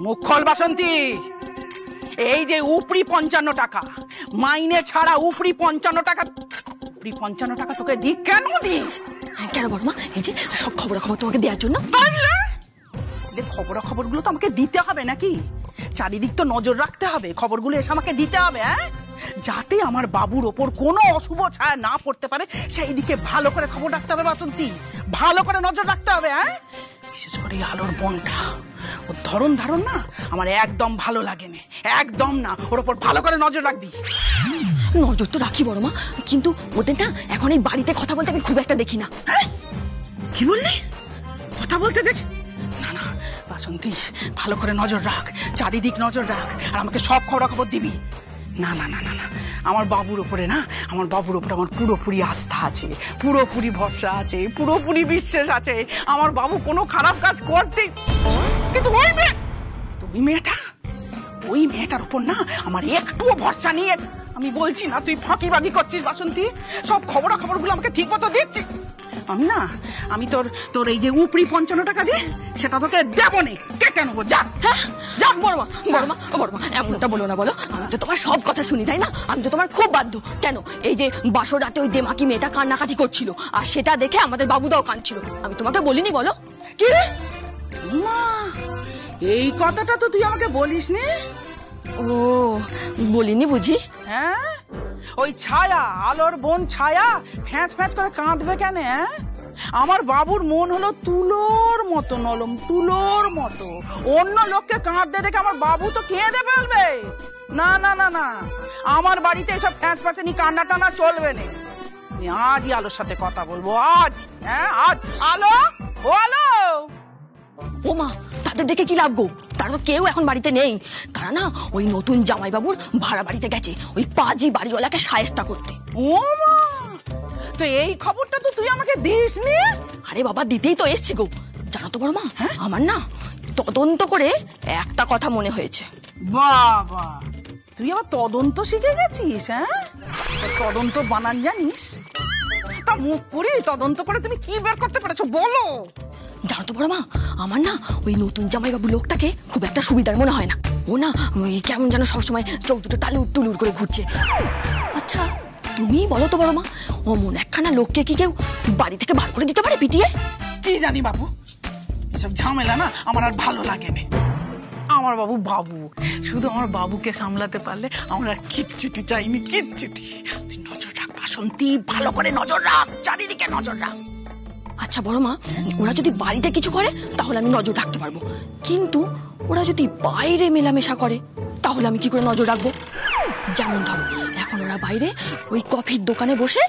মুখ খোল বাসন্তী। এই যে উপরি 55 টাকা মাইনে ছাড়া উপরি 55 টাকা, উপরি 55 টাকা তোকে দি কেন দি? কেন বড়মা? এই যে সব খবর তোমাকে দেওয়ার জন্য। খবরগুলো তো আমাকে দিতে হবে নাকি? চারিদিক তো নজর রাখতে হবে, খবরগুলো এসে আমাকে দিতে হবে, যাতে আমার বাবুর ওপর কোনো অশুভ ছায়া না পড়তে পারে সেই দিকে ভালো করে খবর রাখতে হবে বাসন্তী, ভালো করে নজর রাখতে হবে। বিশেষ করে এই আলোর বোনটা, ওর ধরন ধারণ না আমার একদম ভালো লাগে না, একদম না। ওর ওপর ভালো করে নজর রাখবি। নজর তো রাখি বড়মা, কিন্তু ওদের না এখন এই বাড়িতে কথা বলতে আমি খুব একটা দেখি না। কি বললি? কথা বলতে দেখ না? না বাসন্তী, ভালো করে নজর রাখ, চারিদিক নজর রাখ, আর আমাকে সব খবর দিবি। না না না না না, আমার বাবুর উপরে আমার পুরোপুরি আস্থা আছে, পুরোপুরি ভরসা আছে, পুরোপুরি বিশ্বাস আছে। আমার বাবু কোনো খারাপ কাজ করতে, কিন্তু ওই মেয়েটার উপর না আমার একটুও ভরসা নিয়ে। আমি বলছি না তুই ফাঁকিবাজি করছিস বাসন্তী, সব খবরগুলো আমাকে ঠিক মতো দিচ্ছিস। আমি তোর এই যে উপরি 55 টাকা দিয়ে সেটা তোকে দেবো নে, কেটে নেবো। যা যা বড়মা, এমনটা বলো না। বলো, আমি তো তোমার সব কথা শুনি, তাই না? আমি তো তোমার খুব বাধ্য। কেন? এই যে বাসর রাতে ওই দেমাকি মেয়েটা কান্নাকাটি করছিল, আর সেটা দেখে আমাদের বাবুদাও কাঁদছিল। আমি তোমাকে বলিনি? বলো। কি রে মা, এই কথাটা তো তুই আমাকে বলিস নি। ও, বলিনি বুঝি? ওই ছায়া, আলোর বোন ছায়া ফ্যাঁচ করে কাঁদবে কেন? আমার বাবুর মন হলো তুলোর মতো নরম, তুলোর মতো। অন্য লোককে কাঁদতে দেখে আমার বাবু তো কেঁদে ফেলবে। না না না না, আমার বাড়িতে এসব ফ্যাঁচ ফ্যাঁচানি কান্না টানা চলবে না। আমি আজই আলোর সাথে কথা বলবো, আজ। আজ আলো, ও আলো। ও মা, তাদের দেখে কি লাভ গো? তারা তো কেউ এখন বাড়িতে নেই। তারা না ওই নতুন জামাইবাবুর ভাড়া বাড়িতে গেছে ওই পাজি বাড়িওয়ালাকে শায়েস্তা করতে। ও মা, তো এই খবরটা তো তুই আমাকে দিস নি। আরে বাবা, দিতেই তো এসছি গো। জানো তো বড়মা, আমার না তদন্ত করে একটা কথা মনে হয়েছে। বাবা, তুই আবার তদন্ত শিখে গেছিস? তদন্ত বানান জানিস? তা মুখ পুরি তদন্ত করে তুমি কি বের করতে পেরেছো বলো? জানো তো বড়মা, আমার না ওই নতুন জামাইবাবু লোকটাকে খুব একটা সুবিধার মনে হয় না। ও না ওই কেমন যেন সবসময় চোখ দুটো টুলুর করে ঘুরছে। আচ্ছা তুমি বলো তো বড়মা, ও মন একখানা লোককে কি কেউ বাড়ি থেকে বার করে দিতে পারে পিটিয়ে? কি জানি বাবু, এসব ঝামেলা না আমার আর ভালো লাগে না। আমার বাবু শুধু আমার বাবুকে সামলাতে পারলে আমার আর কিচ্ছুটি চাইনি, কিচ্ছুটি। তুই নজর রাখ বাসন্তী, ভালো করে নজর রাখ, চারিদিকে নজর রাখ। আচ্ছা বড়মা, ওরা যদি বাড়িতে কিছু করে তাহলে আমি নজর রাখতে পারবো, কিন্তু ওরা যদি বাইরে মেলামেশা করে তাহলে আমি কি করে নজর রাখবো? যেমন ধরো, এখন ওরা বাইরে ওই কফির দোকানে বসে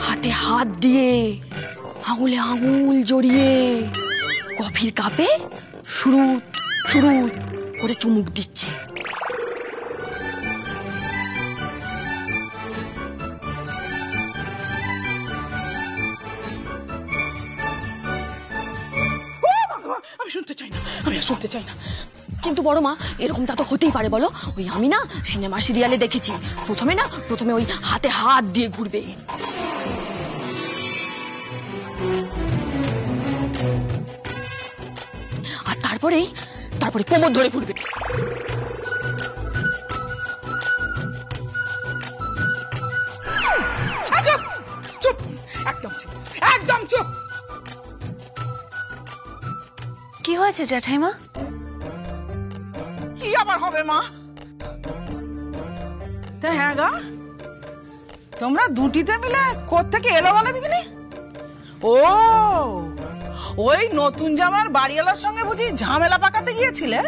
হাতে হাত দিয়ে আঙুলে আঙুল জড়িয়ে কফির কাপে সুরুত সুরুত করে চুমুক দিচ্ছে। আমি শুনতে চাই না। কিন্তু বড়মা, এরকমটা তো হতেই পারে বলো? ওই আমি না সিনেমা সিরিয়ালে দেখেছি, প্রথমে ওই হাতে হাত দিয়ে ঘুরবে, আর তারপরে কোমর ধরে ঘুরবে। চুপ, একদম চুপ। কি হয়েছে জ্যাঠাইমা? কি আবার হবে মা? হ্যাঁ গা, তোমরা দুটিতে মিলে কোত্থেকে এলো বলে দিবি? ও, ওই নতুন জামার বাড়িওয়ালার সঙ্গে বুঝি ঝামেলা পাকাতে গিয়েছিলে?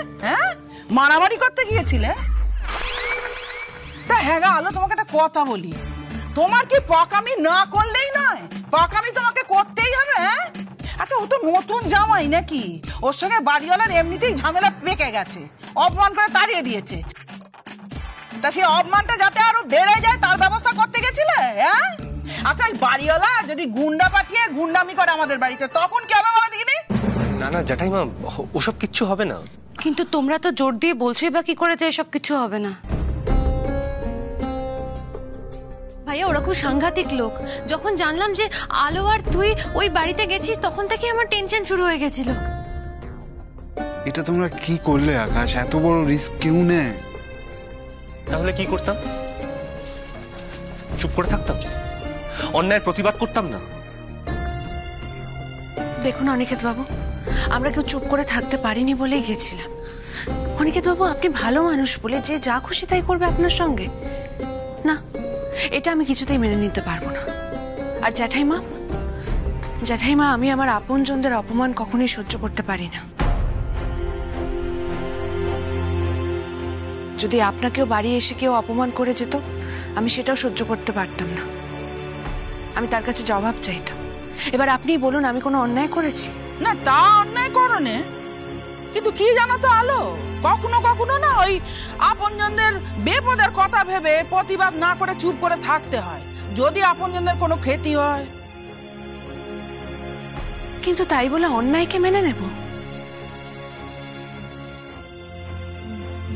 মারামারি করতে গিয়েছিলে? তা হ্যাঁ গা আলো, তোমাকে একটা কথা বলি, তোমার কি পাকামি না করলেই নয়, পাকামি তোমাকে করতেই হবে। আচ্ছা, ও তো নতুন জামাই নাকি, ওর সঙ্গে বাড়িওয়ালার এমনিতেই ঝামেলা পেকে গেছে, অপমান করে তাড়িয়ে দিয়েছে। তা সেই অপমানটা যাতে আরো বেড়ে যায় তার ব্যবস্থা করতে গেছিলে? আচ্ছা, এই বাড়িওয়ালা যদি গুন্ডা পাঠিয়ে গুন্ডামি করে আমাদের বাড়িতে, তখন কি হবে বলে দেখিনি? না না জ্যাঠাইমা, ওসব কিচ্ছু হবে না। কিন্তু তোমরা তো জোর দিয়ে বলছোই বা কি করে যে এসব কিছু হবে না। ভাইয়া, ওরা খুব সাংঘাতিক লোক। যখন জানলাম যে আলো আর তুই ওই বাড়িতে গেছিস, তখন থেকে আমার টেনশন শুরু হয়ে গেছিল। এটা তোমরা কি করলে আকাশ? এত বড় রিস্ক কেউ নেয়? তাহলে কি করতাম? চুপ করে থাকতাম? অন্যায়ের প্রতিবাদ করতাম না? দেখুন অনিকেত বাবু, আমরা কেউ চুপ করে থাকতে পারিনি বলেই গেছিলাম। অনিকেত বাবু, আপনি ভালো মানুষ বলে যে যা খুশি তাই করবে আপনার সঙ্গে, না এটা আমি কিছুতেই মেনে নিতে পারবো না। আর জ্যাঠাইমা, জ্যাঠাইমা, আমি আমার আপনজনদের অপমান কখনোই সহ্য করতে পারি না। যদি আপনাকেও বাড়ি এসে কেউ অপমান করে যেত, আমি সেটাও সহ্য করতে পারতাম না। আমি তার কাছে জবাব চাইতাম। এবার আপনিই বলুন, আমি কোনো অন্যায় করেছি? না, তা অন্যায় করনে, কিন্তু কি জানো তো আলো, কখনো কখনো না ওই আপনজনদের বিপদের কথা ভেবে প্রতিবাদ না করে চুপ করে থাকতে হয়, যদি আপনজনদের কোনো ক্ষতি হয়। কিন্তু তাই বলে অন্যায়কে মেনে নেব?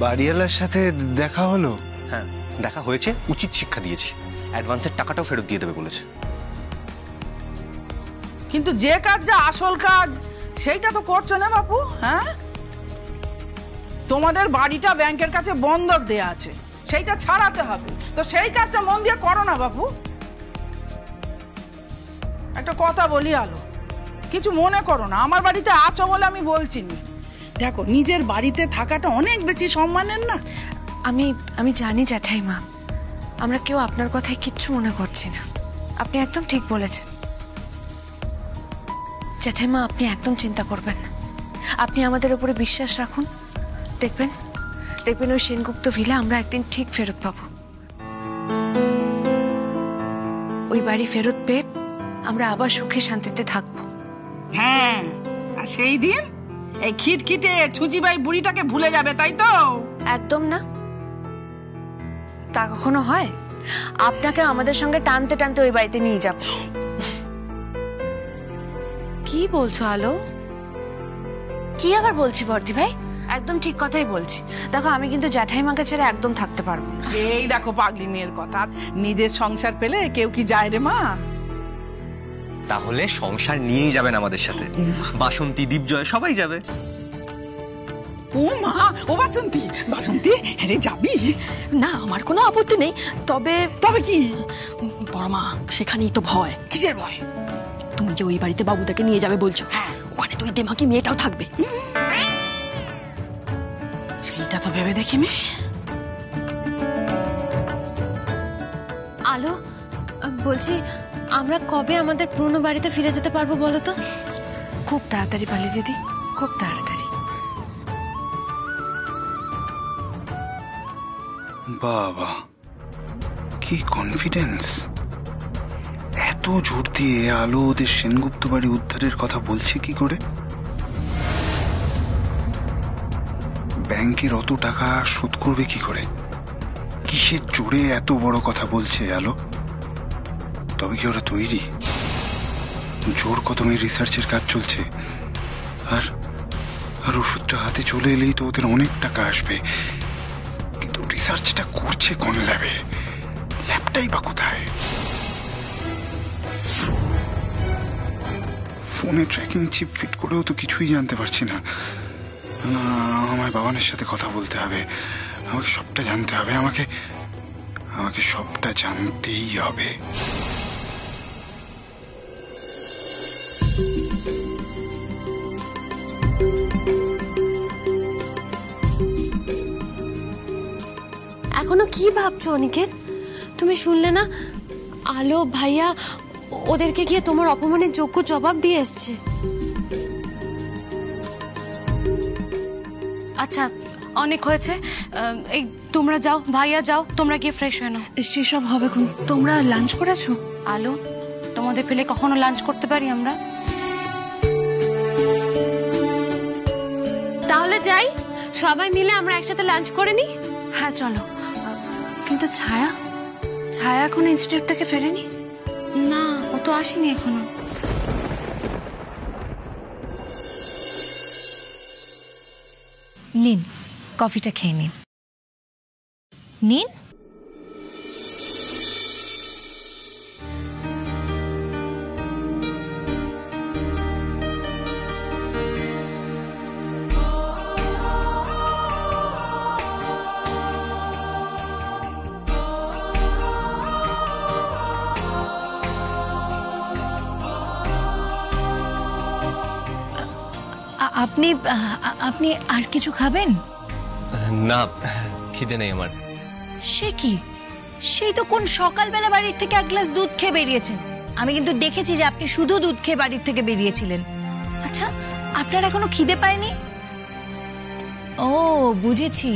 বাড়িওয়ালার সাথে দেখা হলো? হ্যাঁ, দেখা হয়েছে, উচিত শিক্ষা দিয়েছি। অ্যাডভান্সের টাকাটাও ফেরত দিয়ে দেবে বলেছে। কিন্তু যে কাজটা আসল কাজ সেইটা তো করছো না বাপু। হ্যাঁ, তোমাদের বাড়িটা ব্যাংকের কাছে বন্ধক দেয়া আছে, সেইটা ছাড়াতে হবে, তো সেই কাজটা মন দিয়ে করো না বাপু। একটা কথা বলি আলো, কিছু মনে করো না, আমার বাড়িতে আছো বলে আমি বলছি না। দেখো, নিজের বাড়িতে থাকাটা অনেক বেশি সম্মানের না। আমি জানি জ্যাঠাইমা, আমরা কেউ আপনার কথায় কিচ্ছু মনে করছি না। আপনি একদম ঠিক বলেছেন জ্যাঠাইমা, আপনি একদম চিন্তা করবেন না। আপনি আমাদের উপরে বিশ্বাস রাখুন, দেখবেন দেখবেন ওই সেনগুপ্ত ভিলা আমরা একদিন ঠিক ফেরত পাবো। ওই বাড়ি ফেরত পেয়ে আমরা আবার সুখে শান্তিতে থাকবো। হ্যাঁ, আর সেই দিন এই খিটখিটে ছুচিবাই বুড়িটাকে ভুলে যাবে, তাই তো? একদম না, তা কখনো হয়? আপনাকে আমাদের সঙ্গে টানতে টানতে ওই বাড়িতে নিয়ে যাব। কি বলছো আলো? কি আবার বলছি বর্দি ভাই, একদম ঠিক কথাই বলছি। দেখো, আমি কিন্তু জ্যাঠাইমাকে ছেড়ে একদম থাকতে পারবো না। এই দেখো পাগলি মেয়ের কথা, নিজের সংসার পেলে কেউ কি যায় রে মা? তাহলে সংসার নিয়েই যাবেন আমাদের সাথে, বাসন্তী, দীপজয় সবাই যাবে। ও মা, ও বাসন্তী, বাসন্তী, আরে যাবি? না, আমার কোনো আপত্তি নেই, তবে তবে কি? বড় মা, সেখানেই তো ভয়। কিসের ভয়? তুমি যে ওই বাড়িতে বাবুদাকে নিয়ে যাবে বলছো, হ্যাঁ, ওখানে তো ওই দেমাকি মেয়েটাও থাকবে। সেইটা তো ভেবে দেখি মেয়ে। আলো, বলছি আমরা কবে আমাদের পুরনো বাড়িতে ফিরে যেতে পারবো বলো তো? খুব তাড়াতাড়ি পালি দিদি, খুব তাড়াতাড়ি। বাবা, কি কনফিডেন্স! এত জোর দিয়ে আলো ওদের সেনগুপ্ত বাড়ি উদ্ধারের কথা বলছে কি করে? ব্যাংকের অত টাকা শোধ করবে কি করে? কিসের জোরে এত বড় কথা বলছে আলো? তবে কি ওরা তৈরি? জোর কদমে রিসার্চের কাজ চলছে, আর ওষুধটা হাতে চলে এলেই তো ওদের অনেক টাকা আসবে। কিন্তু রিসার্চটা করছে কোন ল্যাবে? ল্যাবটাই বা কোথায়? ফোনে ট্র্যাকিং চিপ ফিট করেও তো কিছুই জানতে পারছি না। আমায় বাবানের সাথে কথা বলতে হবে, আমাকে সবটা জানতে হবে, আমাকে সবটা জানতেই হবে। এখনো কি ভাবছো অনিকেত? তুমি শুনলে না, আলো ভাইয়া ওদেরকে গিয়ে তোমার অপমানের যোগ্য জবাব দিয়ে এসছে। আচ্ছা, অনেক হয়েছে, এই তোমরা যাও, ভাইয়া যাও, তোমরা গিয়ে ফ্রেশ হয়ে নাও। সেসব হবে কোন? তোমরা লাঞ্চ করেছো? আলো, তোমাদের ফেলে কখনো লাঞ্চ করতে পারি আমরা? তাহলে যাই, সবাই মিলে আমরা একসাথে লাঞ্চ করে নি। হ্যাঁ চলো। কিন্তু ছায়া এখন ইনস্টিটিউট থেকে ফেরেনি? না, ও তো আসেনি এখনো। নিন, কফিটা খেয়ে নিন। নিন। আপনি আপনি আর কিছু খাবেন? না, খিদে নেই আমার। সে কি, সেই তো কোন সকালবেলা বাড়ির থেকে এক গ্লাস দুধ খেয়ে বেরিয়েছেন। আমি কিন্তু দেখেছি যে আপনি শুধু দুধ খেয়ে বাড়ির থেকে বেরিয়েছিলেন। আচ্ছা, আপনার এখনো খিদে পায়নি? ও বুঝেছি,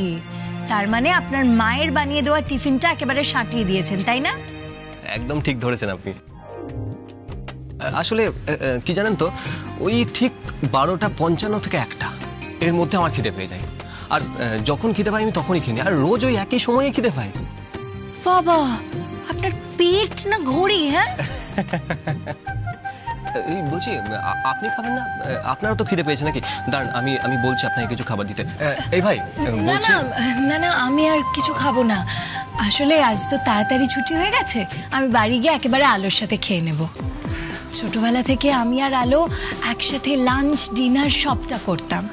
তার মানে আপনার মায়ের বানিয়ে দেওয়া টিফিনটা একেবারে সাঁটিয়ে দিয়েছেন, তাই না? একদম ঠিক ধরেছেন আপনি। আসলে কি জানেন তো, ওই ঠিক 12:55 থেকে 1টা এর মধ্যে আমার খিদে পেয়ে যায়। আর যখন খিদে পাই আমি তখনই কিনি, আর রোজ ওই একই সময়ে খিদে পাই। বাবা, আপনার পেট না ঘড়ি? হ্যাঁ এই বলছি, আপনি খাবেন না? আপনারও তো খিদে পেয়েছে নাকি? দাঁড়ান, আমি বলছি আপনাকে কিছু খাবার দিতে। এই ভাই না বলছি। না না না, আমি আর কিছু খাবো না। আসলে আজ তো তাড়াতাড়ি ছুটি হয়ে গেছে, আমি বাড়ি গিয়ে একেবারে আলোর সাথে খেয়ে নেব। ছোটবেলা থেকে আমি আর আলো একসাথে লাঞ্চ ডিনার সবটা করতাম,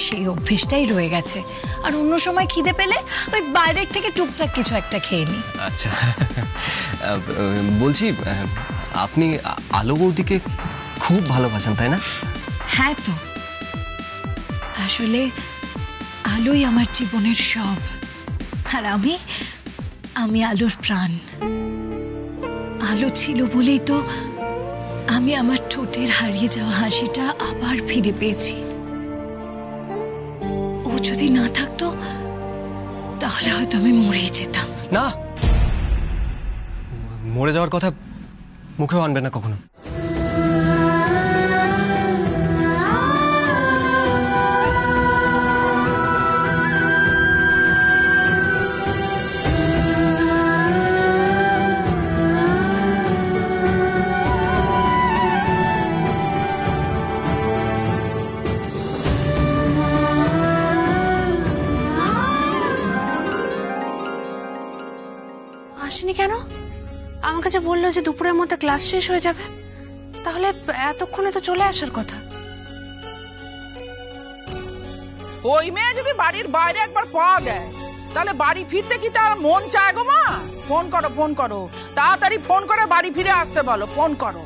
সেই অভ্যেসটাই রয়ে গেছে। আর অন্য সময় খিদে পেলে ওই বাইরের থেকে টুকটাক কিছু একটা খেয়ে নিই। আচ্ছা, বলছি আপনি আলো বৌদিকে খুব ভালোবাসেন, তাই না? হ্যাঁ তো, আসলে আলোই আমার জীবনের সব, আর আমি আলোর প্রাণ। আলো ছিল বলেই তো আমি আমার ঠোঁটের হারিয়ে যাওয়া হাসিটা আবার ফিরে পেয়েছি। ও যদি না থাকতো তাহলে হয়তো আমি মরেই যেতাম। না, মরে যাওয়ার কথা মুখেও আনবে না কখনো। আসেনি কেন? আমার কাছে বললো যে দুপুরের মধ্যে ক্লাস শেষ হয়ে যাবে, তাহলে এতক্ষণে তো চলে আসার কথা। ওই মেয়ে যদি বাড়ির বাইরে একবার পাওয়া যায় তাহলে বাড়ি ফিরতে কি তার মন চায় গো মা? ফোন করো, ফোন করো, তাড়াতাড়ি ফোন করে বাড়ি ফিরে আসতে বলো, ফোন করো।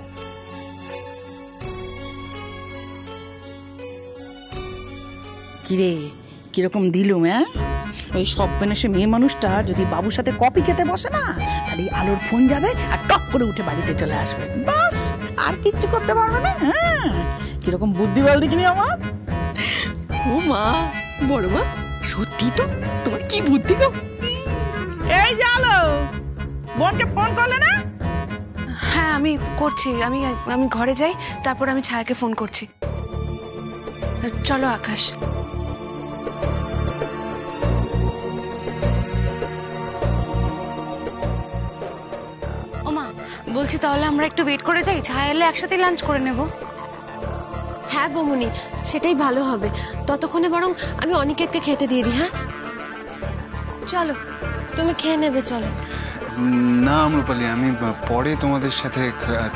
কিরে, কিরকম দিলুম? ওই সব সে মেয়ে মানুষটা যদি বাবুর সাথে কফি খেতে বসে না, আর এই আলোর ফোন যাবে আর টপ করে উঠে বাড়িতে চলে আসবে, বাস, আর কিচ্ছু করতে পারবে না। হ্যাঁ, কিরকম বুদ্ধি বল দেখিনি আমার। ও মা, বড় মা, সত্যি তো তোমার কি বুদ্ধি গো। এই যে আলো, বোনকে ফোন করলে না? হ্যাঁ আমি করছি, আমি ঘরে যাই, তারপর আমি ছায়াকে ফোন করছি। চলো আকাশ। ওমা, বলছি তাহলে আমরা একটু ওয়েট করে যাই, ছায়া এলে একসাথে লাঞ্চ করে নেব। হ্যাঁ বমুনি, সেটাই ভালো হবে। ততক্ষণে বরং আমি অনিকেতকে খেতে দিয়ে দিই। হ্যাঁ চলো, তুমি খেয়ে নেবে, চলো। না আম্রপালি, আমি পরে তোমাদের সাথে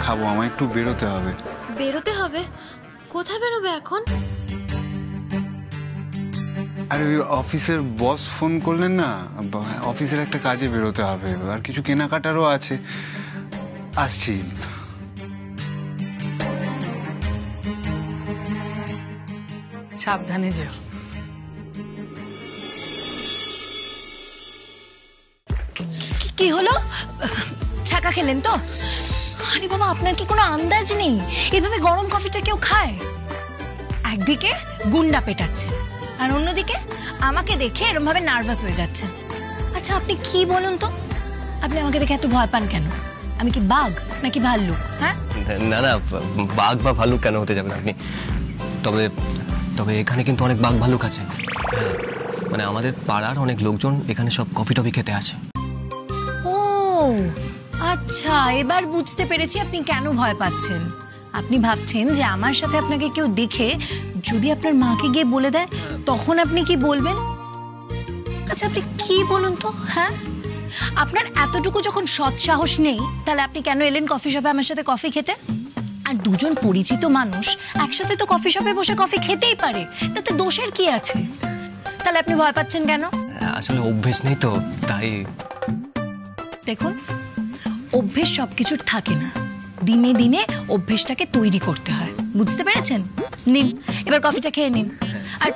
খাবো, আমার একটু বেরোতে হবে। বেরোতে হবে? কোথায় বেরোবে এখন? আরে ওই অফিসের বস ফোন করলেন না, অফিসের একটা কাজে বেরোতে হবে, আর কিছু কেনাকাটারও আছে, আসছি। সাবধানে যেও। কি হলো, ছাকা খেলেন তো? আরে বাবা, আপনার কি কোনো আন্দাজ নেই এভাবে গরম কফিটা কেউ খায়? একদিকে গুন্ডা পেটাচ্ছে আর অন্যদিকে আমাকে দেখে এরকম ভাবে নার্ভাস হয়ে যাচ্ছে। আচ্ছা আপনি কি বলুন তো, আপনি আমাকে দেখে এত ভয় পান কেন? আমি কি বাঘ নাকি ভাল্লুক? হ্যাঁ না না, বাঘ বা ভালুক কেন হতে যাবেন আপনি? তবে তবে এখানে কিন্তু অনেক বাঘ ভালুক আছে। মানে আমাদের পাড়ার অনেক লোকজন এখানে সব কফি টফি খেতে আসে। ও আচ্ছা, এবার বুঝতে পেরেছি আপনি কেন ভয় পাচ্ছেন। আপনি ভাবছেন যে আমার সাথে আপনাকে কেউ দেখে যদি আপনার মাকে গিয়ে বলে দেয় তখন আপনি কি বলবেন? আচ্ছা আপনি কি বলুন তো, হ্যাঁ আপনার এতটুকু যখন সৎ সাহস নেই তাহলে আপনি কেন এলেন কফি শপে আমার সাথে কফি খেতে? আর দুজন পরিচিত মানুষ একসাথে তো কফি শপে বসে কফি খেতেই পারে, তাতে দোষের কি আছে? তাহলে আপনি ভয় পাচ্ছেন কেন? আসলে অভ্যেস নেই তো, তাই। দেখুন, অভ্যেস সবকিছুর থাকে না, দিনে দিনে অভ্যেসটাকে তৈরি করতে হয়। বুঝতে পেরেছেন? নিন, এবার কফিটা খেয়ে নিন, আর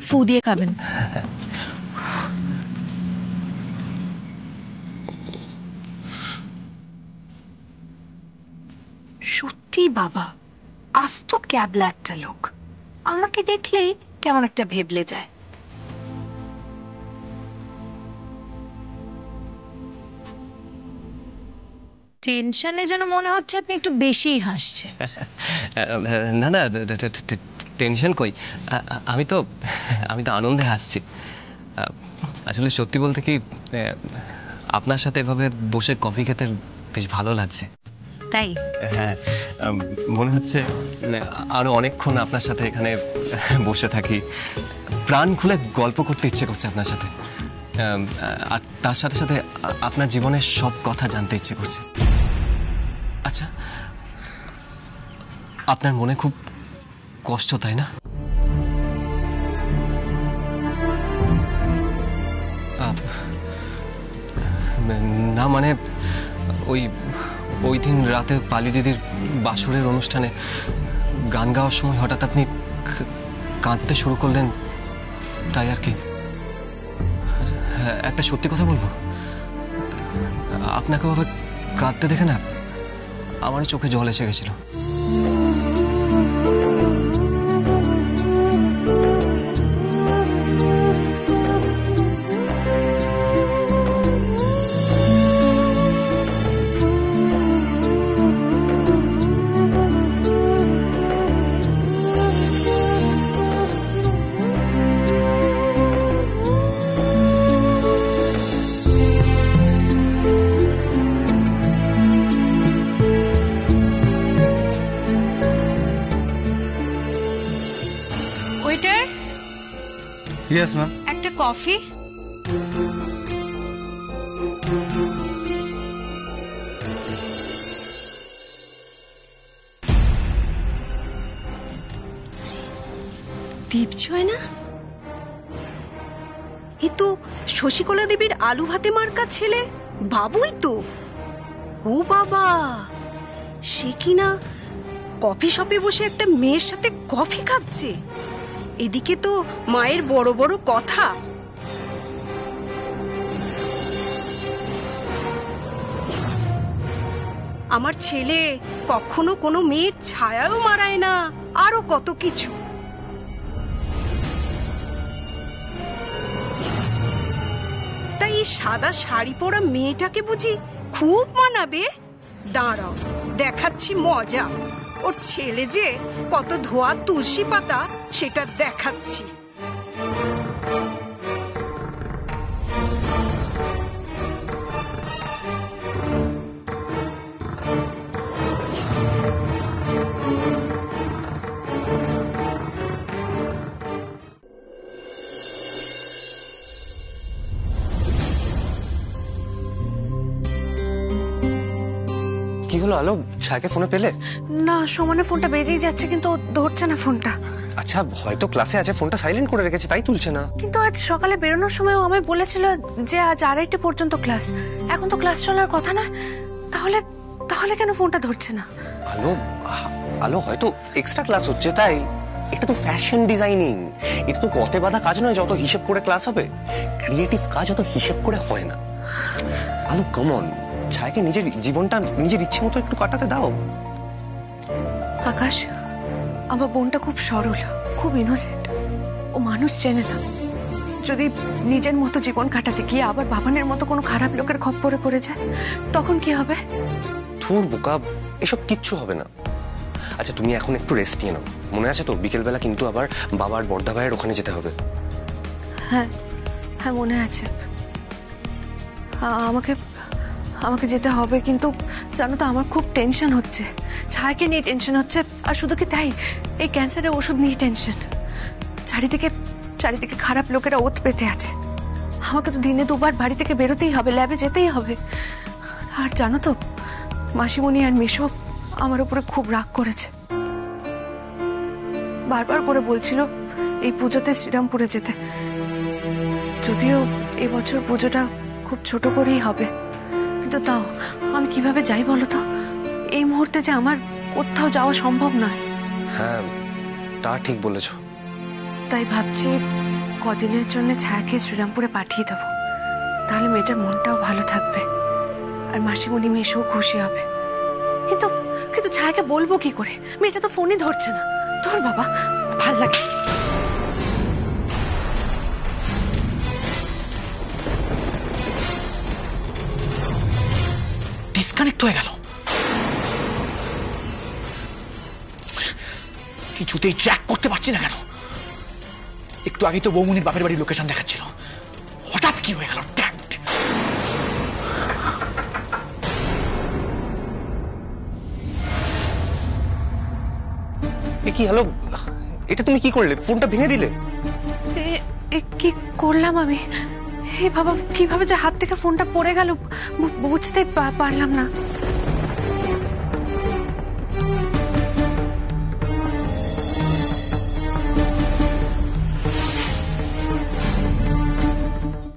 ফু দিয়ে খাবেন। সত্যি বাবা, আস্ত ক্যাবলা একটা লোক, আমাকে দেখলেই কেমন একটা ভেবলে যায়। টেনশনে যেন মনে হচ্ছে আপনি একটু বেশিই হাসছেন। না না, টেনশন কই, আমি তো আনন্দে হাসছি। আসলে সত্যি বলতে কি, আপনার সাথে এভাবে বসে কফি খেতে বেশ ভালো লাগছে। তাই? হ্যাঁ, মনে হচ্ছে আরো অনেকক্ষণ আপনার সাথে এখানে বসে থাকি, প্রাণ খুলে গল্প করতে ইচ্ছে করছে আপনার সাথে, আর তার সাথে সাথে আপনার জীবনের সব কথা জানতে ইচ্ছে করছে। আচ্ছা, আপনার মনে খুব কষ্ট, তাই না? না মানে ওই দিন রাতে পালি দিদির বাসরের অনুষ্ঠানে গান গাওয়ার সময় হঠাৎ আপনি কাঁদতে শুরু করলেন, তাই আর কি। একটা সত্যি কথা বলবো, আপনাকে বাবা কাঁদতে দেখে না আমার চোখে জল এসে গেছিল। Yes ma'am. একটা কফি। দীপজয় না, এ তো শশীকলা দেবীর আলু ভাতে মার্কা ছেলে বাবুই তো। ও বাবা, সে কিনা কফি শপে বসে একটা মেয়ের সাথে কফি খাচ্ছে। এদিকে তো মায়ের বড় বড় কথা। আমার ছেলে কখনো কোনো মেয়ের ছায়াও মারায় না, আরো কত কিছু। তাই এই সাদা শাড়ি পরা মেয়েটাকে বুঝি খুব মানাবে। দাঁড়াও, দেখাচ্ছি মজা। ওর ছেলে যে কত ধোয়া তুলসী পাতা সেটা দেখাচ্ছি। কি হলো আলো, ছায়াকে ফোনে পেলে? না, সমানে ফোনটা বেজেই যাচ্ছে কিন্তু ধরছে না ফোনটা। আচ্ছা, হয়তো ক্লাসে আছে, ফোনটা সাইলেন্ট করে রেখেছে, তাই তুলছে না। কিন্তু আজ সকালে বেরোনোর সময় আমায় বলেছিল যে আজ 2:30 পর্যন্ত ক্লাস। এখন তো ক্লাস চলার কথা না, তাহলে তাহলে কেন ফোনটা ধরছে না? আলো হয়তো এক্সট্রা ক্লাস হচ্ছে, তাই। এটা তো ফ্যাশন ডিজাইনিং, এটা তো গতে বাঁধা কাজ নয় যত হিসেব করে ক্লাস হবে। ক্রিয়েটিভ কাজ অত হিসেব করে হয় না। আলো কমন, ছায়াকে নিজের জীবনটা নিজের ইচ্ছে মতো একটু কাটাতে দাও। আকাশ, আমার বোনটা খুব সরল, খুব ইনোসেন্ট। ও মানুষ চেনে না। যদি নিজের মতো জীবন কাটাতে গিয়ে আবার বাবানের মতো কোনো খারাপ লোকের খপ্পরে পড়ে যায়, তখন কি হবে? ধুর বোকা, এসব কিচ্ছু হবে না। আচ্ছা, তুমি এখন একটু রেস্ট নিয়ে নাও। মনে আছে তো বিকেলবেলা কিন্তু আবার বাবার বর্দা ভাইয়ের ওখানে যেতে হবে। হ্যাঁ হ্যাঁ, মনে আছে। আমাকে যেতে হবে, কিন্তু জানো তো আমার খুব টেনশন হচ্ছে। ছায়াকে নিয়ে টেনশন হচ্ছে, আর শুধু কি তাই, এই ক্যান্সারের ওষুধ নিয়ে টেনশন। চারিদিকে খারাপ লোকেরা ওত পেতে আছে। আমাকে তো দিনে 2 বার বাড়ি থেকে বেরোতেই হবে, ল্যাবে যেতেই হবে। আর জানো তো, মাসিমণি আর মেশো আমার উপরে খুব রাগ করেছে। বারবার করে বলছিল এই পুজোতে শ্রীরামপুরে যেতে। যদিও এবছর পুজোটা খুব ছোট করেই হবে, কিন্তু তাও আমি কিভাবে যাই বলো তো? এই মুহূর্তে যে আমার কোথাও যাওয়া সম্ভব নয়। হ্যাঁ, তা ঠিক বলেছো। তাই ভাবছি কদিনের জন্য ছায়াকে শ্রীরামপুরে পাঠিয়ে দেবো, তাহলে মেয়েটার মনটাও ভালো থাকবে আর মাসিমণি মেয়েও খুশি হবে। কিন্তু কিন্তু ছায়াকে বলবো কি করে? মেয়েটা তো ফোনই ধরছে না। ধর বাবা, ভাল লাগে। ডিসকানেক্ট হয়ে গেল, কিছুতেই ট্র্যাক করতে পারছি না কেন? একটু আগে তো বৌমনির বাপের বাড়ির লোকেশন দেখাচ্ছিল, হঠাৎ কি হয়ে গেল? কি হলো? এটা তুমি কি করলে? ফোনটা ভেঙে দিলে? কি করলাম আমি? হে বাবা, কিভাবে যে হাত থেকে ফোনটা পড়ে গেল বুঝতে পারলাম না।